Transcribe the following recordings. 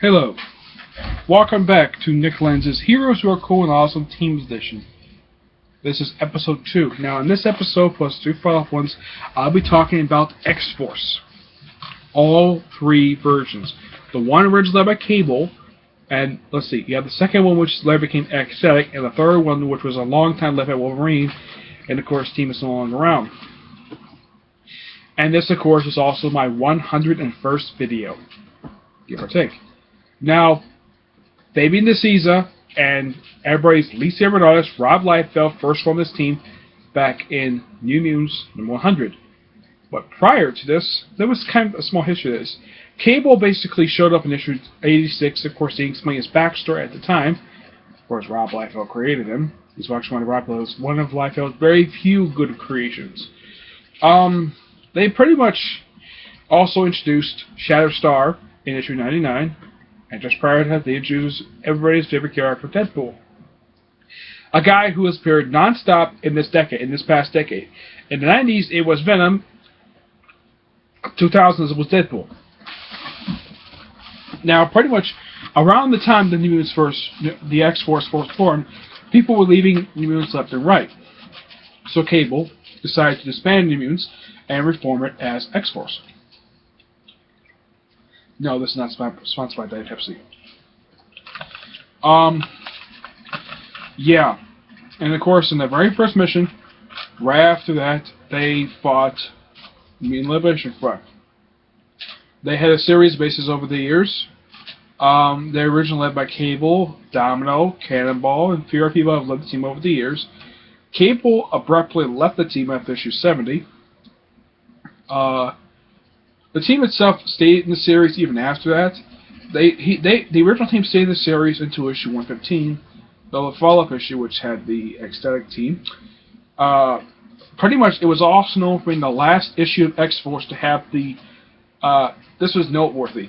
Hello. Welcome back to Nick Lenz's Heroes Who Are Cool and Awesome Teams Edition. This is episode 2. Now, in this episode, plus 2 follow-up ones, I'll be talking about X-Force. All 3 versions. The one originally led by Cable, and let's see, you have the second one which later became Ecstatic, and the third one which was a long time led by Wolverine, and of course, team is no longer around. And this, of course, is also my 101st video, give or take. Now, Fabian DeSouza and everybody's least favorite artist, Rob Liefeld, first formed this team back in New Mutants number 100. But prior to this, there was kind of a small history of this. Cable basically showed up in issue 86. Of course, he explained his backstory at the time. Of course, Rob Liefeld created him. He's actually one of Liefeld's very few good creations. They pretty much also introduced Shatterstar in issue 99. And just prior to that, they introduced everybody's favorite character, Deadpool. A guy who has appeared non-stop in this past decade. In the 90s, it was Venom. 2000s, it was Deadpool. Now, pretty much around the time the X-Force first formed, people were leaving New Mutants left and right. So Cable decided to disband New Mutants and reform it as X-Force. No, this is not sponsored by Diet Pepsi. Yeah. And of course, in the very first mission, right after that, they fought Mutant Liberation Front. They had a series of bases over the years. They were originally led by Cable, Domino, Cannonball, and fewer people have led the team over the years. Cable abruptly left the team after issue 70. The team itself stayed in the series even after that. The original team stayed in the series until issue 115, though the follow-up issue, which had the Ecstatic team, pretty much it was also known for being the last issue of X-Force to have the. This was noteworthy.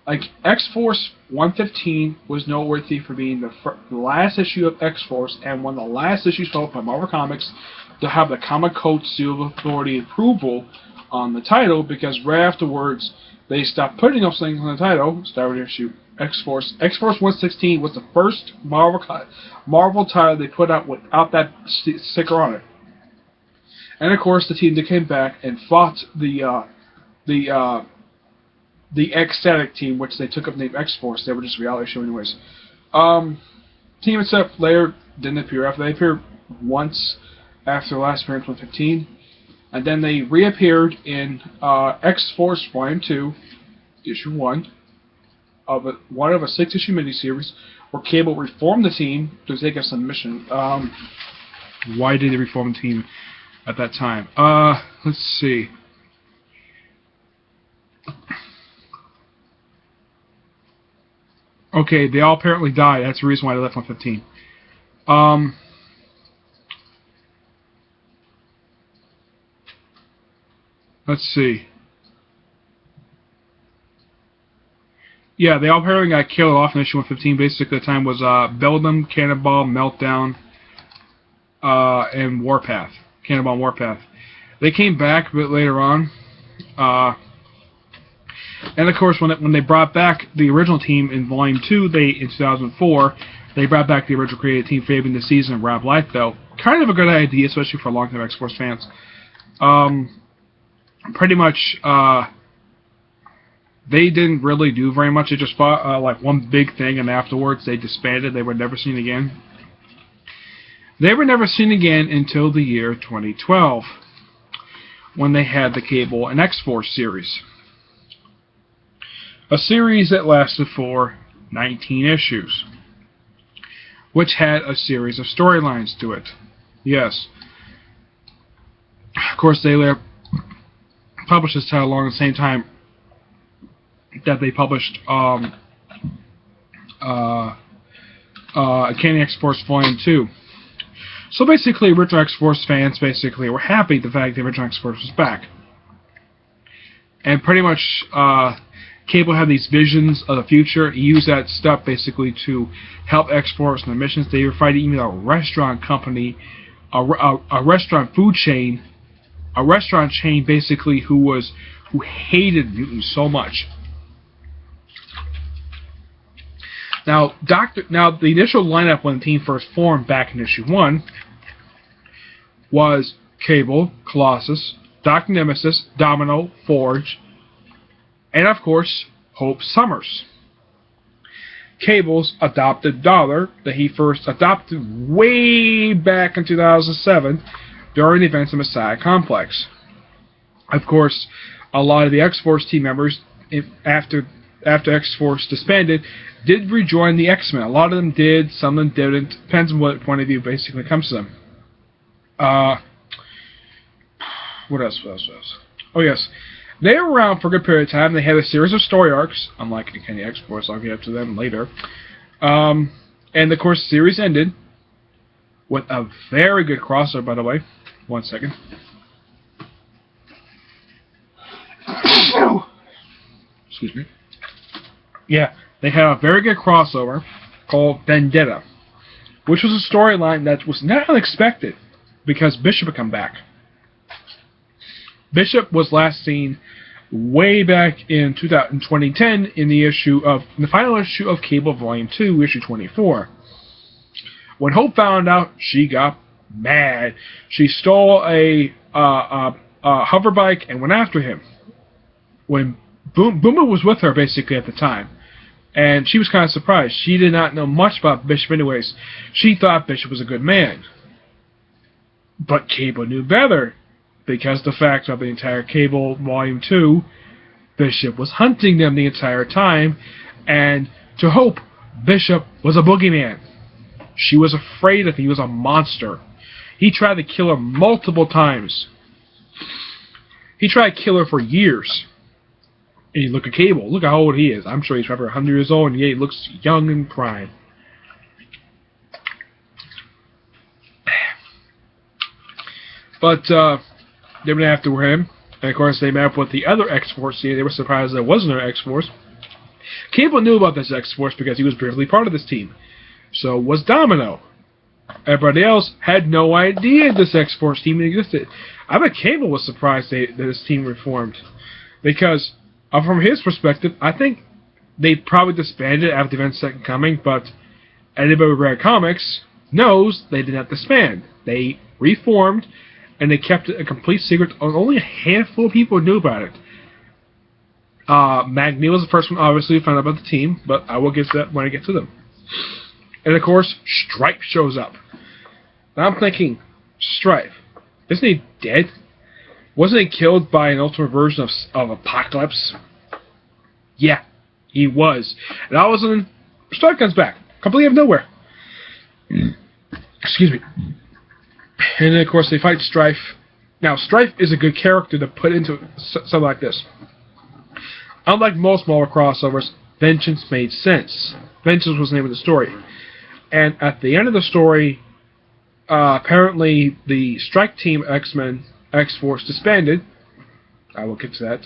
Like X-Force 115 was noteworthy for being the last issue of X-Force and one of the last issues published by Marvel Comics to have the Comic Code Seal of Authority approval on the title, because right afterwards they stopped putting those things on the title. Started issue X-Force. X-Force 116 was the first Marvel title they put out without that sticker on it. And of course, the team that came back and fought the Ecstatic team, which they took up the name X-Force. They were just a reality show anyways. Team itself later didn't appear after. They appeared once after the last appearance 115. And then they reappeared in X-Force Volume 2, Issue 1, of a 6-issue miniseries, where Cable reformed the team to take us on a mission. Why did they reform the team at that time? Let's see. Okay, they all apparently died. That's the reason why they left 115. Let's see. Yeah, they all apparently got killed off in issue 115. Basically, the time was Beldam, Cannonball, Meltdown, and Warpath. Cannonball and Warpath. They came back a bit later on. And of course, when they brought back the original team in Volume 2, in 2004, they brought back the original created team, Fabian DeSouza and Rob Liefeld. Kind of a good idea, especially for long-time X-Force fans. Pretty much, they didn't really do very much. They just fought like one big thing, and afterwards they disbanded. They were never seen again. They were never seen again until the year 2012, when they had the Cable and X-Force series. A series that lasted for 19 issues, which had a series of storylines to it. Yes. Of course, they published this title along the same time that they published Uncanny X-Force Volume 2. So basically, original X-Force fans basically were happy the fact the original X-Force was back. And pretty much, Cable had these visions of the future. He used that stuff basically to help X-Force in the missions. They were fighting even a restaurant company, a restaurant food chain, a restaurant chain basically who hated mutants so much. Now, the initial lineup when the team first formed back in issue 1 was Cable, Colossus, Dr. Nemesis, Domino, Forge, and of course, Hope Summers. Cable's adopted daughter that he first adopted way back in 2007 during the events of Messiah Complex. Of course, a lot of the X-Force team members, after X-Force disbanded, did rejoin the X-Men. A lot of them did, some of them didn't. Depends on what point of view basically comes to them. What else? Oh, yes. They were around for a good period of time. They had a series of story arcs, unlike any X-Force. I'll get up to them later. And, of course, the series ended with a very good crossover, by the way. 1 second. Excuse me. Yeah, they had a very good crossover called Vendetta, which was a storyline that was not unexpected because Bishop had come back. Bishop was last seen way back in 2010 in the final issue of Cable Volume 2, issue 24. When Hope found out, she got mad. She stole a hover bike and went after him. When Boomer was with her basically at the time, and she was kind of surprised. She did not know much about Bishop anyways. She thought Bishop was a good man. But Cable knew better, because the fact of the entire Cable Volume 2, Bishop was hunting them the entire time, and to Hope, Bishop was a boogeyman. She was afraid of him. He was a monster. He tried to kill her multiple times. He tried to kill her for years. And you look at Cable. Look how old he is. I'm sure he's probably 100 years old, and yet he looks young and prime. But they went after him. And, of course, they met up with the other X-Force team. They were surprised there wasn't an X-Force. Cable knew about this X-Force because he was briefly part of this team. So was Domino. Everybody else had no idea this X-Force team existed. I bet Cable was surprised that this team reformed. Because, from his perspective, I think they probably disbanded after the event's Second Coming, but anybody who read comics knows they did not disband. They reformed, and they kept it a complete secret. Only a handful of people knew about it. Magneto was the first one, obviously, to find out about the team, but I will get to that when I get to them. And, of course, Stripe shows up. Now I'm thinking, Stripe, isn't he dead? Wasn't he killed by an ultimate version of Apocalypse? Yeah, he was. And all of a sudden, Stripe comes back, completely out of nowhere. Excuse me. And then, of course, they fight Strife. Now, Strife is a good character to put into something like this. Unlike most smaller crossovers, Vengeance made sense. Vengeance was the name of the story. And at the end of the story, apparently the Strike Team X-Men, X-Force disbanded. I will get to that.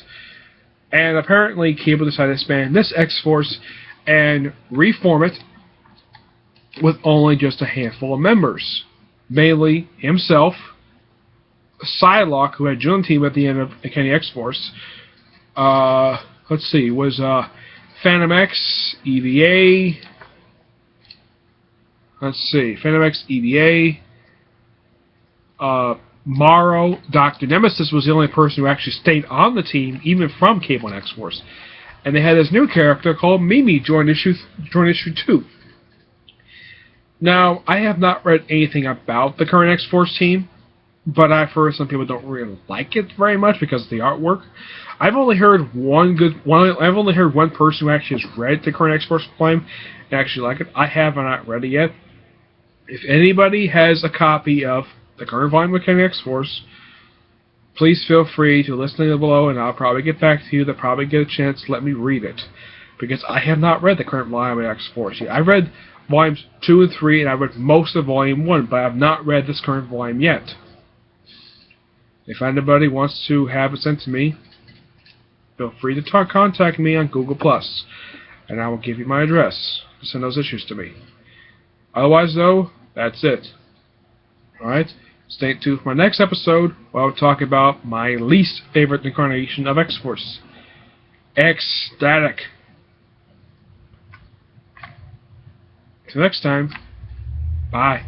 And apparently Cable decided to disband this X-Force and reform it with only just a handful of members. Mainly himself, Psylocke, who had joined the team at the end of Kenny X-Force. Let's see, was Phantom X, EVA. Let's see, Phantom X, EVA. Morrow, Dr. Nemesis was the only person who actually stayed on the team, even from Cable and X-Force. And they had this new character called Mimi join issue 2. Now, I have not read anything about the current X-Force team, but I've heard some people don't really like it very much because of the artwork. I've only heard one person who actually has read the current X-Force volume and actually like it. I have not read it yet. If anybody has a copy of the current volume of Kenny X-Force, please feel free to listen below, and I'll probably get back to you. They'll probably get a chance to let me read it, because I have not read the current volume of X-Force yet. I've read volumes 2 and 3, and I've read most of volume 1, but I have not read this current volume yet. If anybody wants to have it sent to me, feel free to contact me on Google+, and I will give you my address to send those issues to me. Otherwise, though, that's it. Alright? Stay tuned for my next episode, where I'll talk about my least favorite incarnation of X-Force. Ecstatic. Till next time, bye.